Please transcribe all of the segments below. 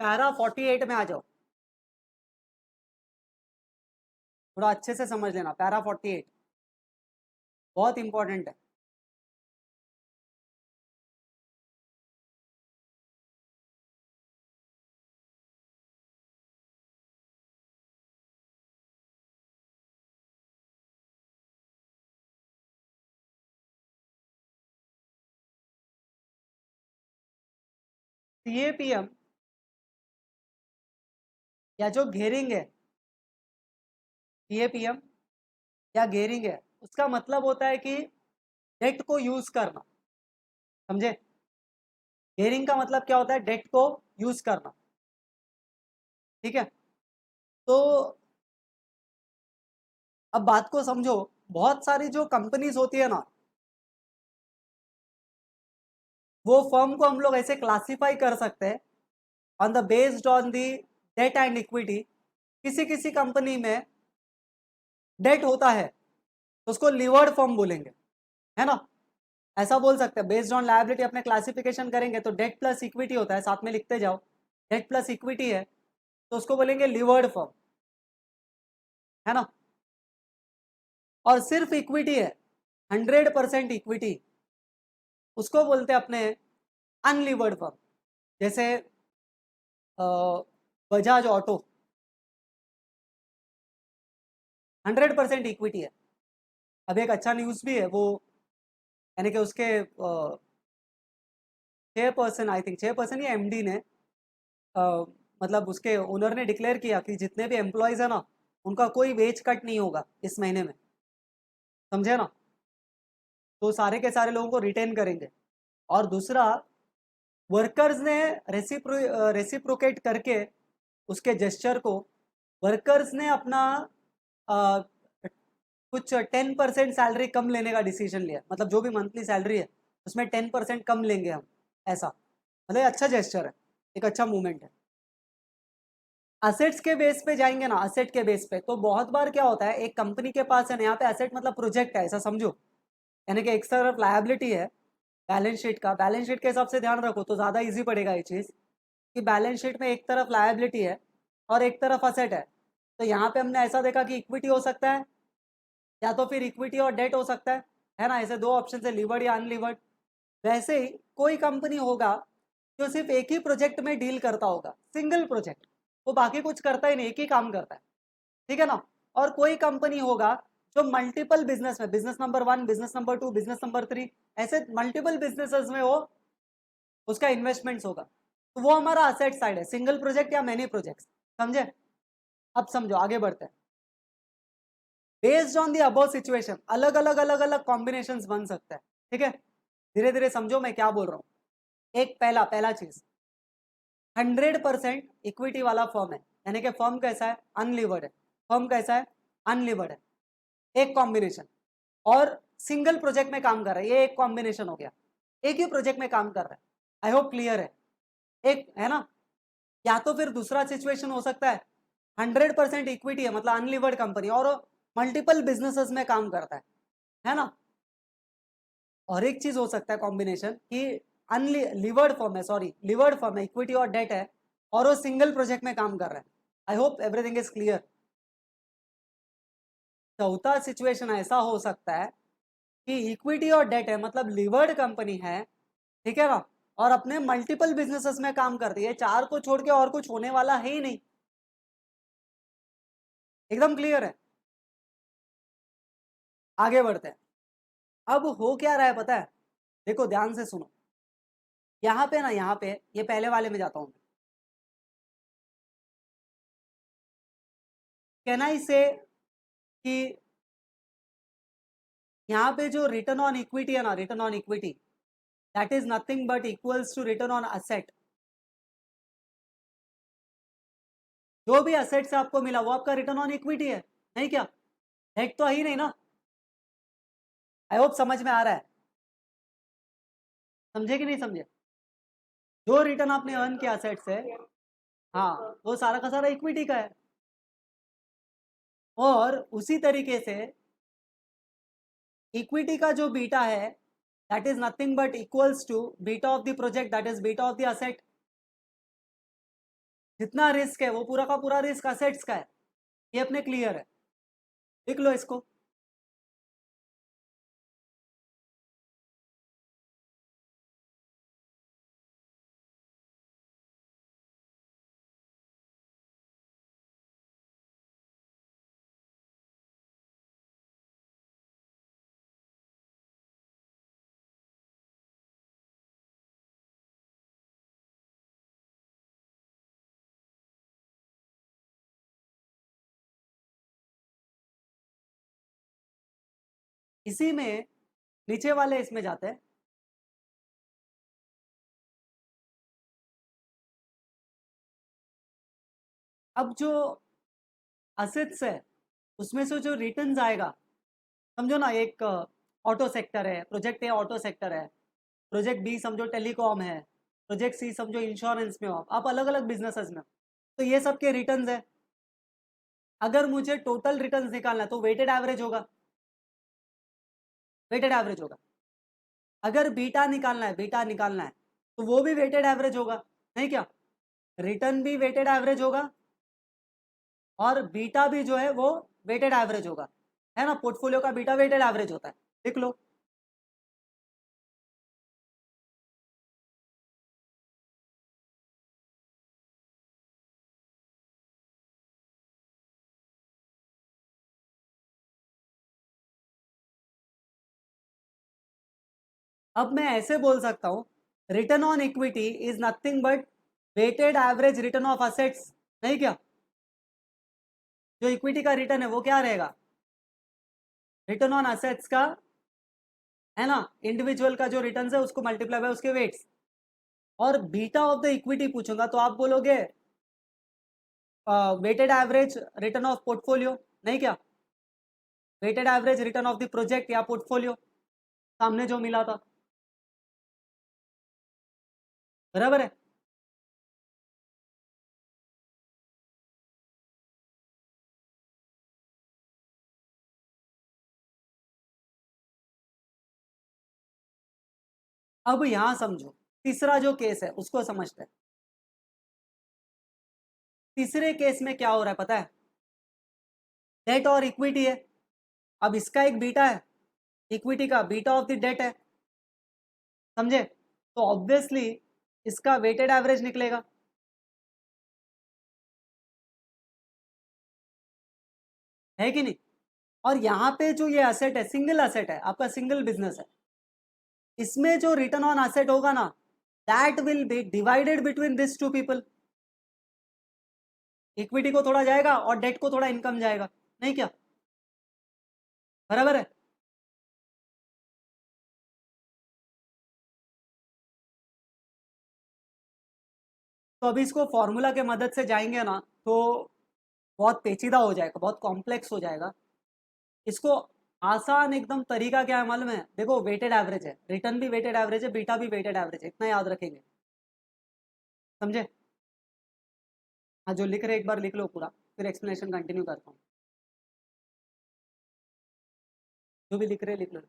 Para 48 में आ जाओ, थोड़ा अच्छे से समझ लेना। पैरा 48 बहुत इंपॉर्टेंट है। सीएपीएम या जो घेरिंग है, सीएपीएम या घेरिंग है, उसका मतलब होता है कि डेट को यूज करना। समझे? घेरिंग का मतलब क्या होता है? डेट को यूज करना। ठीक है, तो अब बात को समझो। बहुत सारी जो कंपनीज होती है ना, वो फर्म को हम लोग ऐसे क्लासिफाई कर सकते हैं on the based on the debt and equity. किसी किसी कंपनी में डेट होता है तो उसको लीवर्ड फर्म बोलेंगे, है ना? ऐसा बोल सकते हैं। बेस्ड ऑन लायबिलिटी अपने क्लासिफिकेशन करेंगे तो डेट प्लस इक्विटी होता है, साथ में लिखते जाओ। डेट प्लस इक्विटी है तो उसको बोलेंगे लीवर्ड फर्म, है ना? और सिर्फ इक्विटी है, 100% इक्विटी, उसको बोलते हैं अपने अनलीवर्ड फर्म। जैसे बजाज ऑटो 100% इक्विटी है। अब एक अच्छा न्यूज़ भी है वो, यानी कि उसके 6%, आई थिंक 6% या एमडी ने मतलब उसके ओनर ने डिक्लेयर किया कि जितने भी एम्प्लॉयज है ना, उनका कोई वेज कट नहीं होगा इस महीने में। समझे ना? तो सारे के सारे लोगों को रिटेन करेंगे। और दूसरा, वर्कर्स ने रेसिप्रोकेट करके उसके जेस्चर को, वर्कर्स ने अपना अ, कुछ 10% सैलरी कम लेने का डिसीजन लिया। मतलब जो भी मंथली सैलरी है उसमें 10% कम लेंगे हम, ऐसा। मतलब अच्छा जेस्चर है, एक अच्छा मूवमेंट है। असेट्स के बेस पे जाएंगे ना, असेट के बेस पे, तो बहुत बार क्या होता है, एक कंपनी के पास है ना, यहाँ पे असेट मतलब प्रोजेक्ट है, ऐसा समझो। यानी कि एक तरफ लायबिलिटी है बैलेंस शीट का, बैलेंस शीट के हिसाब से ध्यान रखो तो ज़्यादा इजी पड़ेगा ये चीज़, कि बैलेंस शीट में एक तरफ लायबिलिटी है और एक तरफ असेट है। तो यहाँ पे हमने ऐसा देखा कि इक्विटी हो सकता है या तो फिर इक्विटी और डेट हो सकता है ना? ऐसे दो ऑप्शन है, लिवर्ड या अनलिवर्ड। वैसे ही कोई कंपनी होगा जो सिर्फ एक ही प्रोजेक्ट में डील करता होगा, सिंगल प्रोजेक्ट, वो बाकी कुछ करता ही नहीं, एक ही काम करता है। ठीक है ना? और कोई कंपनी होगा जो मल्टीपल बिजनेस में, business number 1, business number 2, business number 3, ऐसे मल्टीपल बिजनेसेस में वो उसका इन्वेस्टमेंट्स होगा, तो वो हमारा असेट साइड है, सिंगल प्रोजेक्ट या मेनी प्रोजेक्ट्स। समझे? अब समझो, आगे बढ़ते हैं। Based on the above situation अलग अलग अलग अलग कॉम्बिनेशंस बन सकते हैं। ठीक है, धीरे धीरे समझो मैं क्या बोल रहा हूँ। एक पहला पहला चीज, 100% इक्विटी वाला फर्म है, यानी कि फर्म कैसा है? अनलिवर्ड है। फर्म कैसा है? अनलिवर्ड है। एक कॉम्बिनेशन। और सिंगल प्रोजेक्ट में काम कर रहा है, ये एक कॉम्बिनेशन हो गया, एक ही प्रोजेक्ट में काम कर रहा है। आई होप क्लियर है, एक है ना? या तो फिर दूसरा सिचुएशन हो सकता है, 100% इक्विटी है, मतलब अनलिवर्ड कंपनी, और मल्टीपल बिजनेसेस में काम करता है ना? और एक चीज हो सकता है कॉम्बिनेशन, कि अनलिवर्ड फर्म है, सॉरी लिवर्ड फर्म है, इक्विटी और डेट है, और वो सिंगल प्रोजेक्ट में काम कर रहा है। I hope everything is clear. चौथा सिचुएशन ऐसा हो सकता है कि इक्विटी और डेट है, मतलब लिवर्ड कंपनी है, ठीक है ना? और अपने मल्टीपल बिजनेसेस में काम करती है, चार को छोड़ के और कुछ होने वाला है ही नहीं। एकदम क्लियर है। आगे बढ़ते हैं। अब हो क्या रहा है पता है, देखो ध्यान से सुनो। यहाँ पे ना, यहाँ पे ये पहले वाले में जाता हूं। कैन आई से कि यहाँ पे जो रिटर्न ऑन इक्विटी है ना, return on equity, that is nothing but equals to return on asset. जो भी असेट्स आपको मिला वो आपका रिटर्न ऑन इक्विटी है, नहीं क्या? डेट तो है ही नहीं ना। आई होप समझ में आ रहा है। समझे कि नहीं समझे? जो रिटर्न आपने अर्न किया असेट से, हाँ, वो सारा का सारा इक्विटी का है। और उसी तरीके से इक्विटी का जो बीटा है, that is nothing but equals to beta of the project, that is beta of the asset. जितना रिस्क है वो पूरा का पूरा रिस्क असेट्स का है। ये अपने क्लियर है, लिख लो इसको। इसी में नीचे वाले इसमें जाते हैं। अब जो असेट्स है उसमें से जो रिटर्न्स आएगा, समझो ना, एक ऑटो सेक्टर है, प्रोजेक्ट ए ऑटो सेक्टर है, प्रोजेक्ट बी समझो टेलीकॉम है, प्रोजेक्ट सी समझो इंश्योरेंस में हो, आप अलग अलग बिजनेसेस में हो। तो ये सब के रिटर्न्स है। अगर मुझे टोटल रिटर्न्स निकालना है तो वेटेड एवरेज होगा, वेटेड एवरेज होगा। अगर बीटा निकालना है, बीटा निकालना है, तो वो भी वेटेड एवरेज होगा, नहीं क्या? रिटर्न भी वेटेड एवरेज होगा और बीटा भी जो है वो वेटेड एवरेज होगा, है ना? पोर्टफोलियो का बीटा वेटेड एवरेज होता है, लिख लो। अब मैं ऐसे बोल सकता हूं, return on equity is nothing but weighted average return of assets, नहीं क्या? जो इक्विटी का रिटर्न है वो क्या रहेगा? रिटर्न ऑन असेट्स का, है ना, इंडिविजुअल का जो रिटर्न है उसको मल्टीप्लाई बाय उसके वेट्स। और बीटा ऑफ द इक्विटी पूछूंगा तो आप बोलोगे weighted average return of portfolio, नहीं क्या? Weighted average return of the project या पोर्टफोलियो, सामने जो मिला था। बराबर है। अब यहां समझो, तीसरा जो केस है उसको समझते हैं। तीसरे केस में क्या हो रहा है पता है? डेट और इक्विटी है। अब इसका एक बीटा है, इक्विटी का बीटा ऑफ द डेट है, समझे? तो ऑब्वियसली इसका वेटेड एवरेज निकलेगा, है कि नहीं? और यहाँ पे जो ये असेट है, सिंगल असेट है, आपका सिंगल बिजनेस है, इसमें जो रिटर्न ऑन असेट होगा ना, that will be divided between this two people. Equity को थोड़ा जाएगा और डेट को थोड़ा इनकम जाएगा, नहीं क्या? बराबर है। तो अभी इसको फॉर्मूला के मदद से जाएंगे ना, तो बहुत पेचीदा हो जाएगा, बहुत कॉम्प्लेक्स हो जाएगा। इसको आसान एकदम तरीका क्या है मालूम है? देखो, वेटेड एवरेज है, रिटर्न भी वेटेड एवरेज है, बीटा भी वेटेड एवरेज है, इतना याद रखेंगे, समझे? हाँ, जो लिख रहे एक बार लिख लो पूरा, फिर एक्सप्लेनेशन कंटिन्यू करता हूँ। जो भी लिख रहे लिख लो।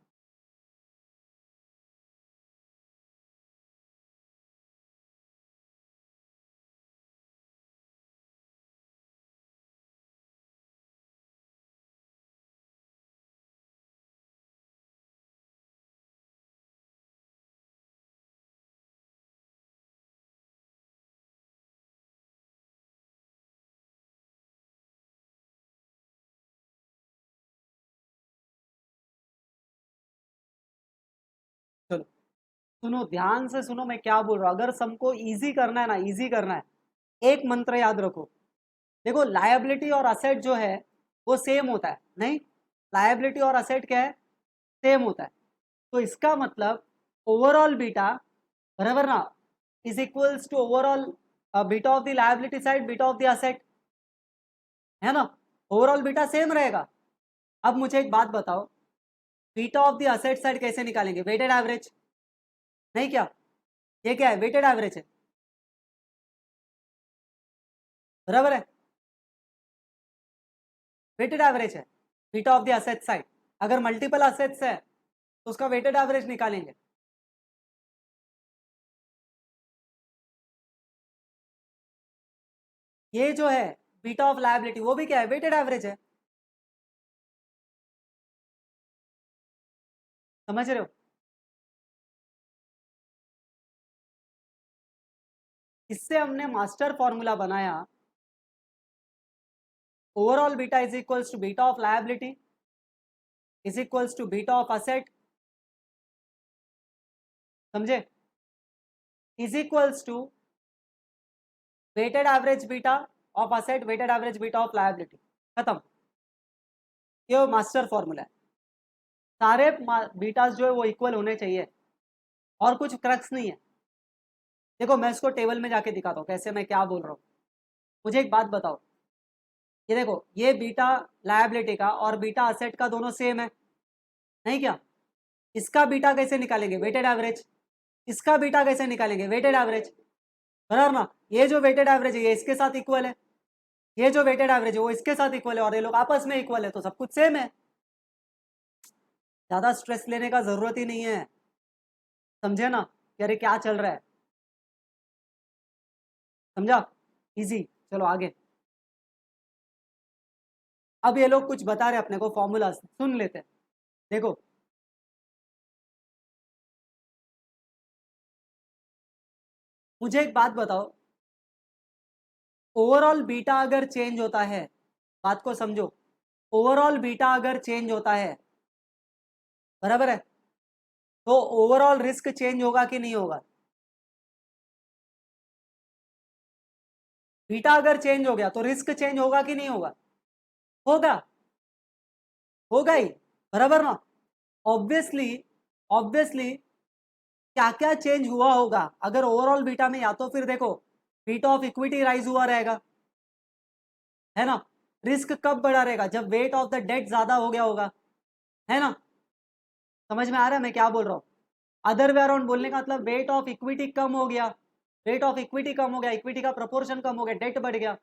सुनो ध्यान से सुनो मैं क्या बोल रहा हूँ। अगर सबको इजी करना है ना, इजी करना है, एक मंत्र याद रखो। देखो लायबिलिटी और असेट जो है वो सेम होता है, नहीं? लायबिलिटी और असेट क्या है? सेम होता है। तो इसका मतलब ओवरऑल बीटा, बराबर ना, is equals to overall beta of the liability side, beta of the asset, है ना? ओवरऑल बीटा सेम रहेगा। अब मुझे एक बात बताओ, beta of the asset side कैसे निकालेंगे? वेटेड एवरेज, नहीं क्या? ये क्या है? वेटेड एवरेज है, बराबर है? वेटेड एवरेज है beta of the asset side. अगर मल्टीपल असेट्स है तो उसका वेटेड एवरेज निकालेंगे। ये जो है बीटा ऑफ लायबिलिटी, वो भी क्या है? वेटेड एवरेज है। समझ रहे हो? इससे हमने मास्टर फॉर्मूला बनाया, overall beta is equals to beta of liability is equals to beta of asset, समझे? Is equals to weighted average beta of asset, weighted average beta of liability, खत्म। ये मास्टर फॉर्मूला है। सारे betas जो है वो equal होने चाहिए, और कुछ क्रक्स नहीं है। देखो मैं इसको टेबल में जाके दिखाता हूँ कैसे मैं क्या बोल रहा हूँ। मुझे एक बात बताओ, ये देखो ये बीटा लायबिलिटी का और बीटा असेट का दोनों सेम है, नहीं क्या? इसका बीटा कैसे निकालेंगे? Weighted average. इसका बीटा कैसे निकालेंगे? वेटेड एवरेज, बराबर ना? ये जो वेटेड एवरेज है ये इसके साथ इक्वल है, ये जो वेटेड एवरेज है वो इसके साथ इक्वल है, और ये लोग आपस में इक्वल है, तो सब कुछ सेम है। ज्यादा स्ट्रेस लेने का जरूरत ही नहीं है, समझे ना कि अरे क्या चल रहा है? समझा? इजी। चलो आगे। अब ये लोग कुछ बता रहे अपने को फॉर्मूला, सुन लेते हैं। देखो मुझे एक बात बताओ, ओवरऑल बीटा अगर चेंज होता है, बात को समझो, ओवरऑल बीटा अगर चेंज होता है, बराबर है, तो ओवरऑल रिस्क चेंज होगा कि नहीं होगा? बीटा अगर चेंज हो गया तो रिस्क चेंज होगा कि नहीं होगा? होगा, होगा ही, बराबर ना? ऑब्वियसली, ऑब्वियसली क्या क्या चेंज हुआ होगा अगर ओवरऑल बीटा में? या तो फिर देखो बीटा ऑफ इक्विटी राइज हुआ रहेगा, है ना? रिस्क कब बढ़ा रहेगा? जब वेट ऑफ द डेट ज्यादा हो गया होगा, है ना? समझ में आ रहा है मैं क्या बोल रहा हूँ? अदर वे अराउंड बोलने का मतलब वेट ऑफ इक्विटी कम हो गया, वेट ऑफ इक्विटी कम हो गया, इक्विटी का प्रोपोर्शन कम हो गया, डेट बढ़ गया,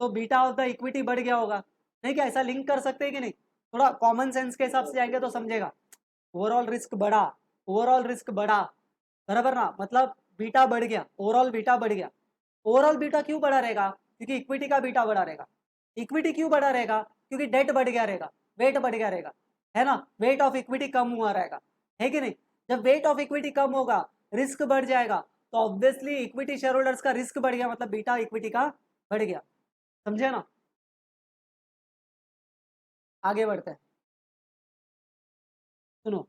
तो बीटा ऑफ द इक्विटी बढ़ गया होगा। नहीं क्या? ऐसा लिंक कर सकते हैं कि नहीं? थोड़ा कॉमन सेंस के हिसाब से जाएंगे तो समझेगा। ओवरऑल रिस्क बढ़ा, ओवरऑल रिस्क बढ़ा, बराबर ना? मतलब बीटा बढ़ गया, ओवरऑल बीटा बढ़ गया। ओवरऑल बीटा क्यों बढ़ा रहेगा? क्योंकि इक्विटी का बीटा बढ़ा रहेगा। इक्विटी क्यों बढ़ा रहेगा? क्योंकि डेट बढ़ गया रहेगा, वेट बढ़ गया रहेगा, है ना? वेट ऑफ इक्विटी कम हुआ रहेगा, है कि नहीं? जब वेट ऑफ इक्विटी कम होगा, रिस्क बढ़ जाएगा, तो ऑब्वियसली इक्विटी शेयर होल्डर्स का रिस्क बढ़ गया, मतलब बीटा इक्विटी का बढ़ गया। समझे ना? आगे बढ़ते हैं, सुनो।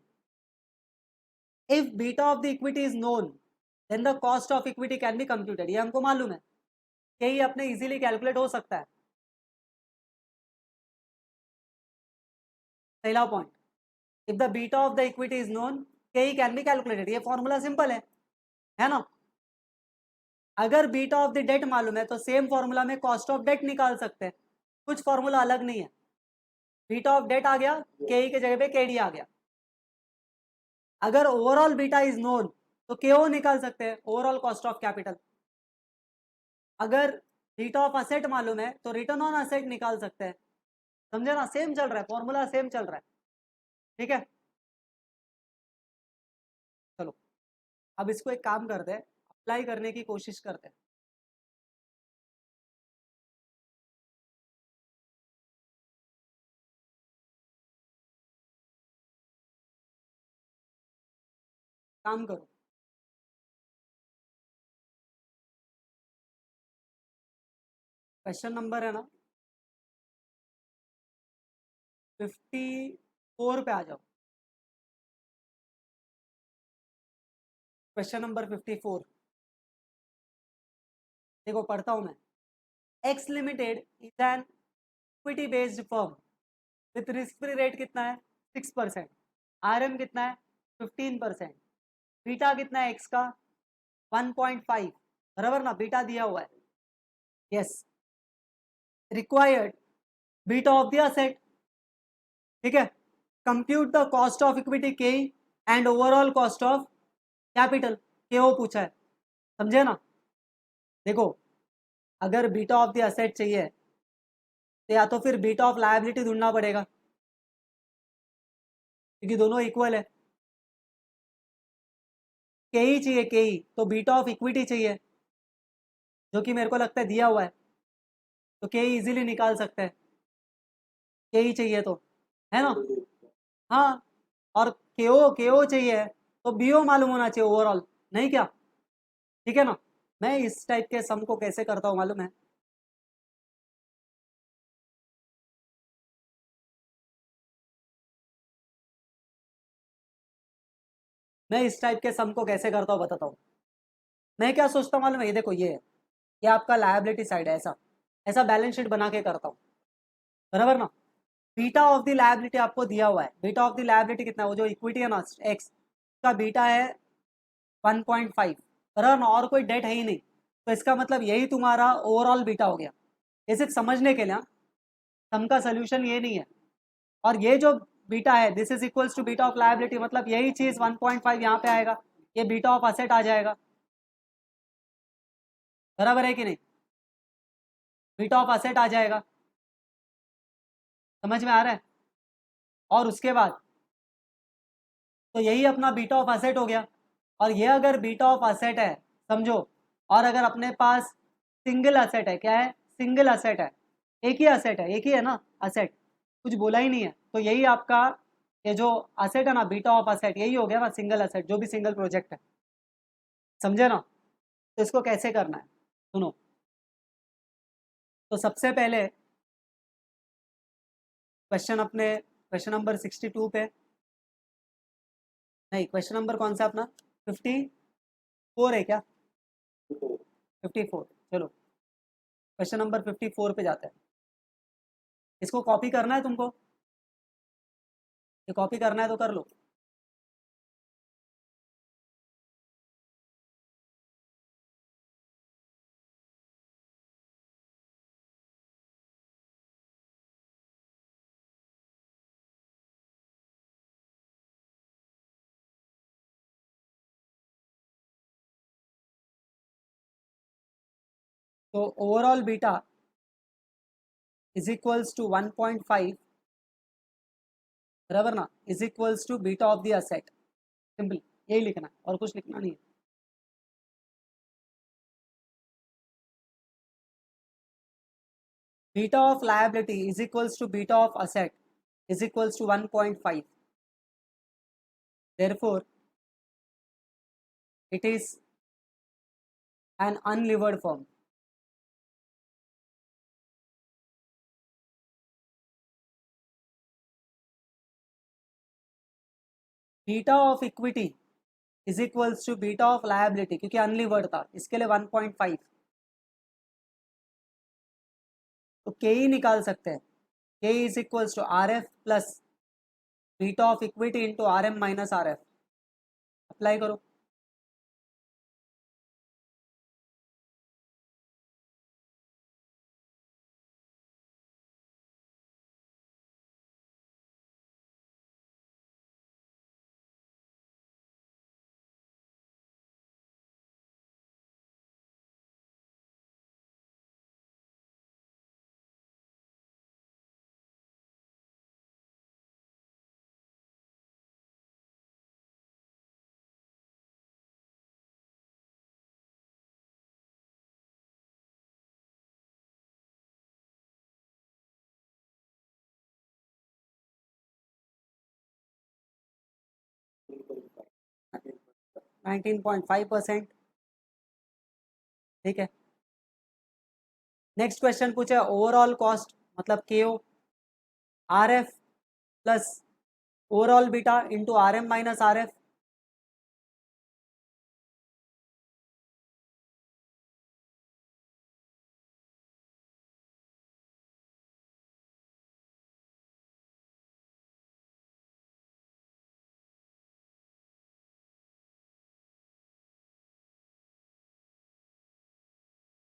If beta of the equity is known then the cost of equity can be computed, ये हमको मालूम है कि ये अपने इजीली कैलकुलेट हो सकता है। पहला point, if the beta of the equity is known के कैन बी कैलकुलेटेड, ये फॉर्मूला सिंपल है ना? अगर बीटा ऑफ द डेट मालूम है तो सेम फॉर्मूला में कॉस्ट ऑफ डेट निकाल सकते हैं, कुछ फॉर्मूला अलग नहीं है। बीटा ऑफ डेट आ गया, के की जगह पे केडी आ गया। अगर ओवरऑल बीटा इज नोन तो केओ निकाल सकते हैं, ओवरऑल कॉस्ट ऑफ कैपिटल। अगर बीटा ऑफ असेट मालूम है तो रिटर्न ऑन असेट निकाल सकते हैं। समझे ना? सेम चल रहा है, फॉर्मूला सेम चल रहा है, ठीक है? चलो अब इसको एक काम करते हैं, अप्लाई करने की कोशिश करते हैं। काम करो, क्वेश्चन नंबर है ना 54 पे आ जाओ। Question number 54। देखो पढ़ता हूं मैं। X limited is an equity based firm with risk free rate कितना है 6%, RM कितना है 15%, बीटा कितना है एक्स का 1.5, बराबर ना, बीटा दिया हुआ है। Yes, required beta of the asset, ठीक है। Compute the cost of equity के and overall cost of capital के ओ पूछा है, समझे ना। देखो अगर बीटा ऑफ द असेट चाहिए तो या तो फिर बीटा ऑफ लायबिलिटी ढूंढना पड़ेगा, क्योंकि दोनों इक्वल है। के ही चाहिए, के ही तो बीटा ऑफ इक्विटी चाहिए, जो कि मेरे को लगता है दिया हुआ है, तो के ही इजीली निकाल सकते हैं। के ही चाहिए तो, है ना। हाँ, और के ओ चाहिए तो बीओ मालूम होना चाहिए ओवरऑल, नहीं क्या, ठीक है ना। मैं इस टाइप के सम को कैसे करता हूँ मालूम है। मैं इस टाइप के सम को कैसे करता हूँ बताता हूँ। मैं क्या सोचता हूँ मालूम है, ये देखो ये आपका लायबिलिटी साइड है, ऐसा ऐसा बैलेंस शीट बना के करता हूँ, बराबर ना। बीटा ऑफ द लायबिलिटी आपको दिया हुआ है, बीटा ऑफ द लायबिलिटी कितना है, वो जो इक्विटी है ना एक्स का बीटा है 1.5, बराबर ना, और कोई डेट है ही नहीं, तो इसका मतलब यही तुम्हारा ओवरऑल बीटा हो गया। ये सिर्फ समझने के लिए, सम का सोल्यूशन ये नहीं है। और ये जो बीटा है this is equals to beta of liability, मतलब यही चीज 1.5 यहाँ पे आएगा, ये बीटा ऑफ असेट आ जाएगा, बराबर है कि नहीं। बीटा ऑफ असेट आ जाएगा, समझ में आ रहा है। और उसके बाद तो यही अपना बीटा ऑफ असेट हो गया। और ये अगर बीटा ऑफ असेट है, समझो, और अगर अपने पास सिंगल असेट है, क्या है, सिंगल असेट है, एक ही असेट है, एक ही है ना असेट, कुछ बोला ही नहीं है, तो यही आपका ये जो असेट है ना बीटा ऑफ असेट, यही हो गया ना सिंगल असेट, जो भी सिंगल प्रोजेक्ट है, समझे ना। तो इसको कैसे करना है सुनो। तो सबसे पहले क्वेश्चन अपने क्वेश्चन नंबर 62 पे, नहीं क्वेश्चन नंबर कौन सा अपना 54 है क्या, 54, चलो क्वेश्चन नंबर 54 पे जाते हैं। इसको कॉपी करना है तुमको, ये कॉपी करना है तो कर लो। तो overall beta is equals to 1.5, बराबर ना, is equals to beta of the asset, simple यही लिखना है और कुछ लिखना नहीं है। Beta of liability is equals to beta of asset is equals to 1.5, therefore it is an unlevered firm। Beta of equity is equals to beta of liability, क्योंकि unlevered था इसके लिए 1.5, तो के ही निकाल सकते हैं। K is equals to r F plus beta of equity into R M minus are f, apply करो। Thank 19.5%, ठीक है। नेक्स्ट क्वेश्चन पूछे ओवरऑल कॉस्ट, मतलब k o r F plus overall beta into R M minus are f,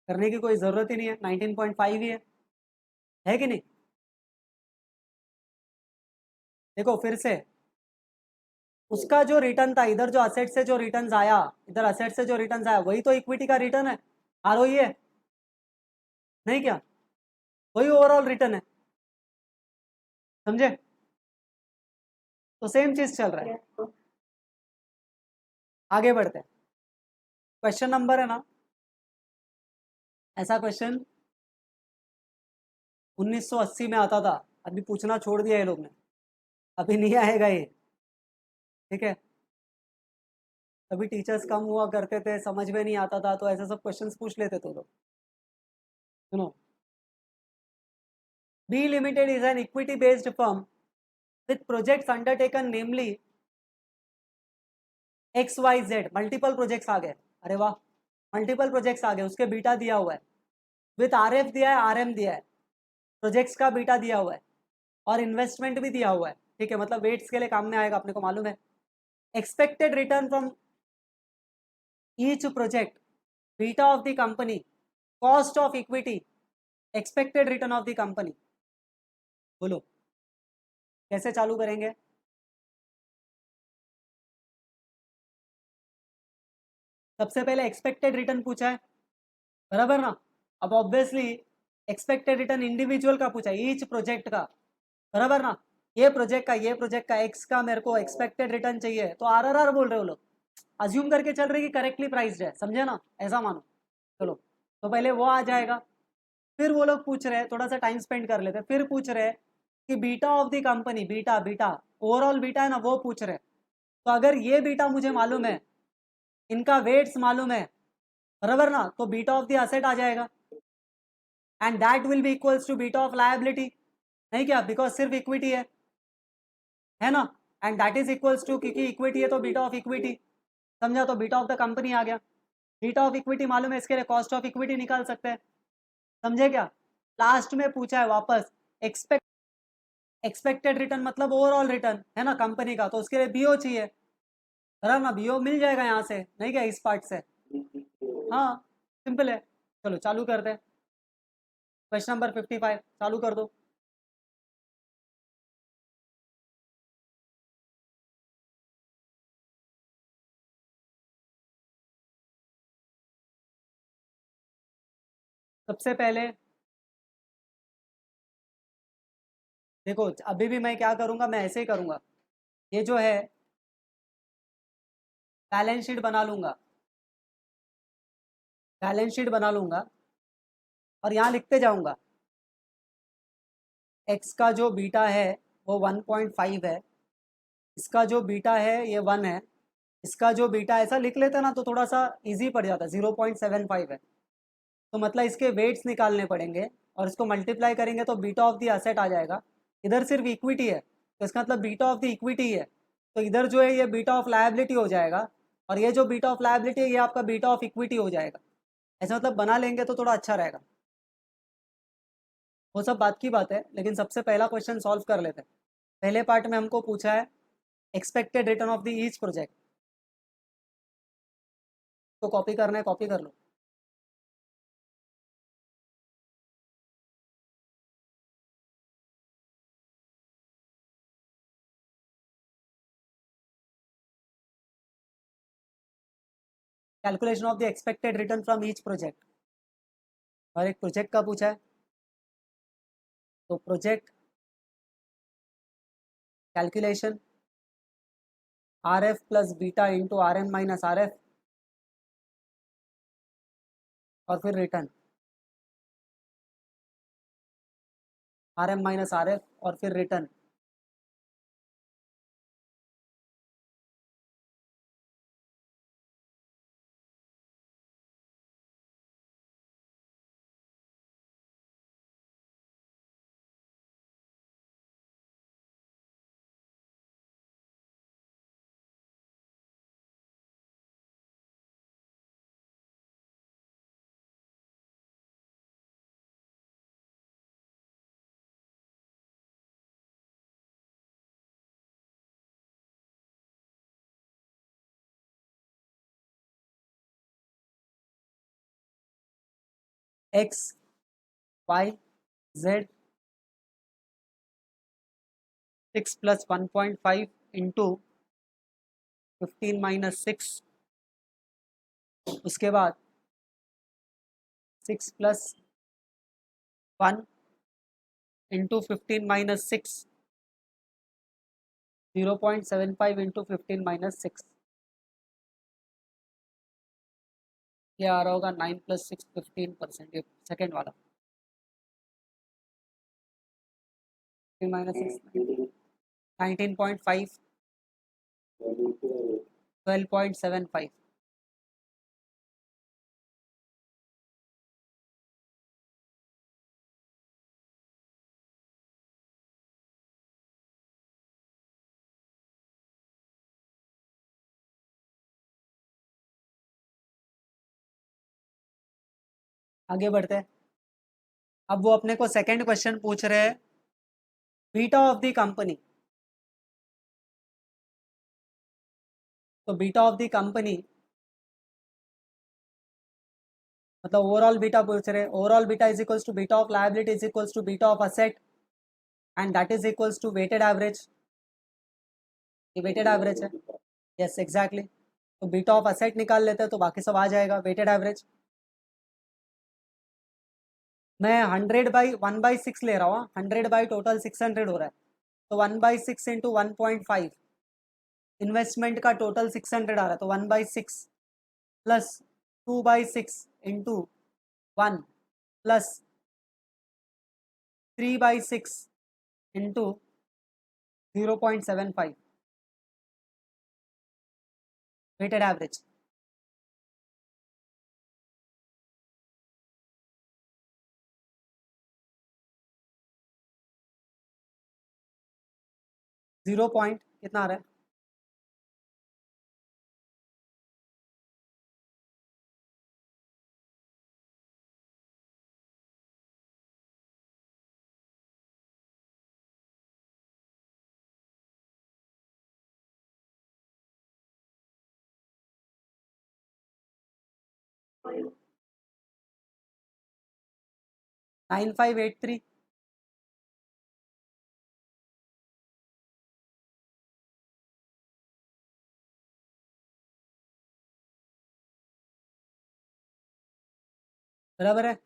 करने की कोई ज़रूरत ही नहीं है, 19.5 ही है कि नहीं? देखो फिर से, उसका जो रिटर्न था, इधर जो असेट से जो रिटर्न आया, इधर असेट से जो रिटर्न आया वही तो इक्विटी का रिटर्न है, आरओई है, नहीं क्या? वही ओवरऑल रिटर्न है, समझे? तो सेम चीज चल रहा है। आगे बढ़ते हैं, क्वेश्चन नंबर है ना, ऐसा क्वेश्चन 1980 में आता था, अभी पूछना छोड़ दिया ये लोग ने, अभी नहीं आएगा ये, ठीक है? अभी टीचर्स कम हुआ करते थे, समझ में नहीं आता था, तो ऐसे सब क्वेश्चंस पूछ लेते थे लोग। सुनो, B limited is an equity based firm with projects undertaken namely X Y Z, multiple projects आ गए, अरे वाह, मल्टीपल प्रोजेक्ट्स आ गए, उसके बीटा दिया हुआ है, विथ आरएफ दिया है, आरएम दिया है, प्रोजेक्ट्स का बीटा दिया हुआ है, और इन्वेस्टमेंट भी दिया हुआ है, ठीक है? मतलब वेट्स के लिए काम में आएगा, अपने को मालूम है। Expected return from each project, beta of the company, cost of equity, expected return of the company. बोलो कैसे चालू करेंगे? सबसे पहले एक्सपेक्टेड रिटर्न पूछा है, बराबर ना? अब ऑब्वियसली एक्सपेक्टेड रिटर्न इंडिविजुअल का पूछा है, ईच प्रोजेक्ट का, बराबर ना? ये प्रोजेक्ट का एक्स का मेरे को एक्सपेक्टेड रिटर्न चाहिए, तो आरआरआर बोल रहे हो लोग, अज्यूम करके चल रहे कि करेक्टली प्राइस्ड है, समझे ना? ऐसा मानो। चलो, तो पहले वो आ जाएगा, फिर वो लोग पूछ रहे हैं, थोड़ा सा टाइम स्पेंड कर लेते हैं, फिर पूछ रहे हैं कि beta of the company, beta beta overall beta है ना, वो पूछ रहे हैं। तो अगर ये बीटा मुझे मालूम है, इनका वेट्स मालूम है, बराबर ना, तो बीटा ऑफ द असेट आ जाएगा, and that will be equals to beta of liability, नहीं क्या? बिकॉज सिर्फ इक्विटी है ना? And that is equals to, क्योंकि इक्विटी है तो बीटा ऑफ इक्विटी, समझा? तो बीटा ऑफ द कंपनी आ गया, बीटा ऑफ इक्विटी मालूम है, इसके लिए कॉस्ट ऑफ इक्विटी निकाल सकते हैं, समझे क्या? लास्ट में पूछा है वापस, एक्सपेक्टेड रिटर्न मतलब ओवरऑल रिटर्न है ना कंपनी का, तो उसके लिए बीओ चाहिए, बराबर ना? बीओ मिल जाएगा यहाँ से, नहीं क्या, इस पार्ट से? हाँ, सिंपल है। चलो चालू करते हैं, क्वेश्चन नंबर 55 चालू कर दो। सबसे पहले देखो, अभी भी मैं क्या करूंगा, मैं ऐसे ही करूंगा, ये जो है बैलेंस शीट बना लूंगा, बैलेंस शीट बना लूंगा, और यहाँ लिखते जाऊंगा, एक्स का जो बीटा है वो 1.5 है, इसका जो बीटा है ये 1 है, इसका जो बीटा, ऐसा लिख लेते ना तो थोड़ा सा इजी पड़ जाता, 0.75 है, तो मतलब इसके वेट्स निकालने पड़ेंगे, और इसको मल्टीप्लाई करेंगे तो बीटा ऑफ द असेट आ जाएगा। इधर सिर्फ इक्विटी है, तो इसका मतलब बीटा ऑफ द इक्विटी है, तो इधर जो है ये बीटा ऑफ लायबिलिटी हो जाएगा, और ये जो बीटा ऑफ लायबिलिटी है ये आपका बीटा ऑफ इक्विटी हो जाएगा। ऐसा मतलब बना लेंगे तो थोड़ा अच्छा रहेगा। वो सब बात की बात है, लेकिन सबसे पहला क्वेश्चन सॉल्व कर लेते हैं। पहले पार्ट में हमको पूछा है expected return of the each project, तो कॉपी करना है, कॉपी कर लो। Calculation of the expected return from each project, और एक प्रोजेक्ट का पूछा है, तो project calculation R F plus beta into R M minus are F, और फिर return R M minus are F, और फिर return. X Y Z 6 plus 1.5 into 15 minus 6, उसके बाद 6 plus 1 into 15 minus 6, 0.75 into 15 minus 6, ये आ रहा होगा 9 प्लस 6 15%, ये सेकेंड वाला। 15 माइनस 6 19.5 12.75। आगे बढ़ते हैं। अब वो अपने को सेकंड क्वेश्चन पूछ रहे हैं, बीटा ऑफ द कंपनी। तो बीटा ऑफ द कंपनी मतलब ओवरऑल बीटा पूछ रहे हैं। Overall beta is equals to beta of liability is equals to beta of asset and that is equals to weighted average. ये weighted average है। Yes exactly. तो beta of asset निकाल लेते हैं तो बाकी सब आ जाएगा। वेटेड एवरेज मैं 100/1/6 ले रहा हूँ। 100 बाई टोटल 600 हो रहा है, तो 1/6 इंटू 1.5, इन्वेस्टमेंट का टोटल 600 आ रहा है, तो 1/6 plus 2/6 into 1 plus 3/6 into 0.75 weighted average. Zero point कितना आ रहा है? फाइव 9583। बराबर है।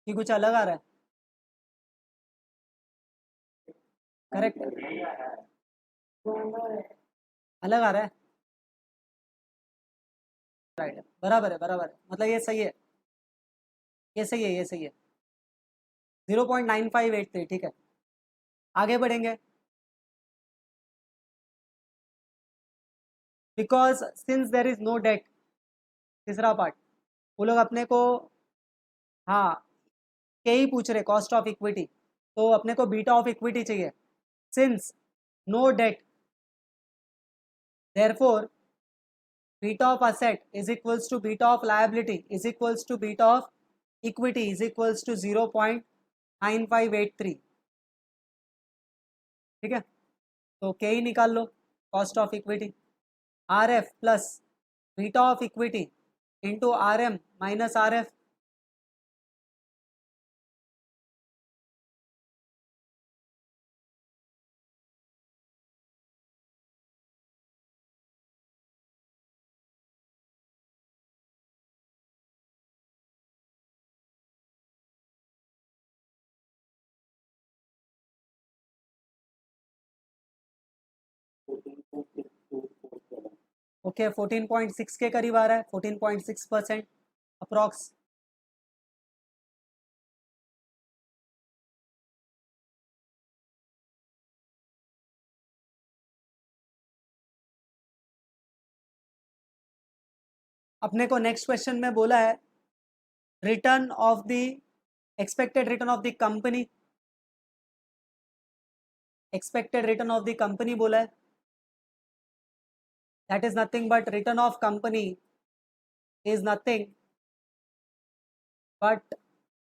ये कुछ अलग आ रहा है? करेक्ट, अलग आ रहा है। राइट है, बराबर है, बराबर है, मतलब ये सही है, ये सही है, ये सही है। 0.9583, ठीक है। आगे बढ़ेंगे। Because since there is no debt, तीसरा पार्ट वो लोग अपने को, हाँ, के ही पूछ रहे कॉस्ट ऑफ इक्विटी, तो अपने को बीटा ऑफ इक्विटी चाहिए। Since no debt, therefore beta of asset is equals to beta of liability is equals to beta of equity is equals to 0.9583, ठीक है। तो के ही निकाल लो, cost of equity, R F plus beta of equity into R M minus are F. Okay 14.6 के करीब आ रहा है, 14.6% अप्रॉक्स। अपने को नेक्स्ट क्वेश्चन में बोला है return of the expected return of the company, expected return of the company बोला है। That is nothing but return of company is nothing but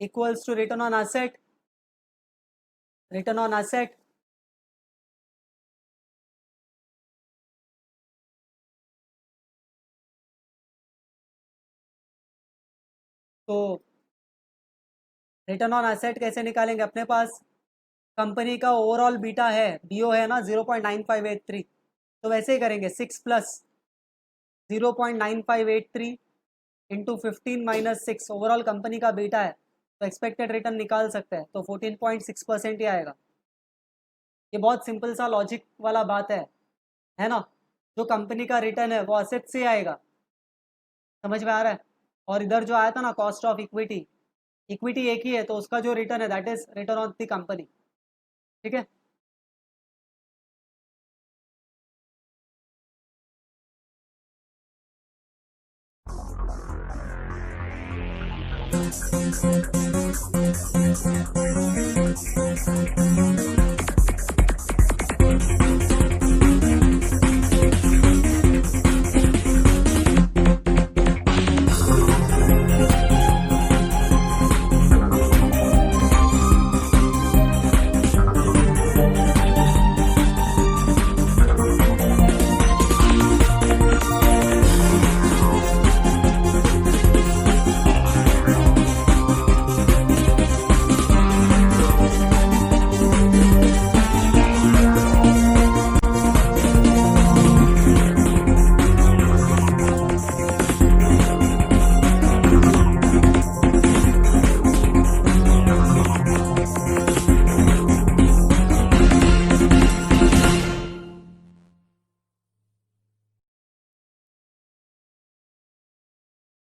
equals to return on asset return on asset, तो return on asset कैसे निकालेंगे? अपने पास company का overall beta है, BO है ना 0.9583, तो वैसे ही करेंगे 6 प्लस 0.9583 इंटू 15 - 6, ओवरऑल कंपनी का बीटा है, तो एक्सपेक्टेड रिटर्न निकाल सकते हैं, तो 14.6% ही आएगा। ये बहुत सिंपल सा लॉजिक वाला बात है ना? जो कंपनी का रिटर्न है वो असेट से आएगा, समझ में आ रहा है? और इधर जो आया था ना कॉस्ट ऑफ इक्विटी, इक्विटी एक ही है, तो उसका जो रिटर्न है that is return on the company. ठीक है।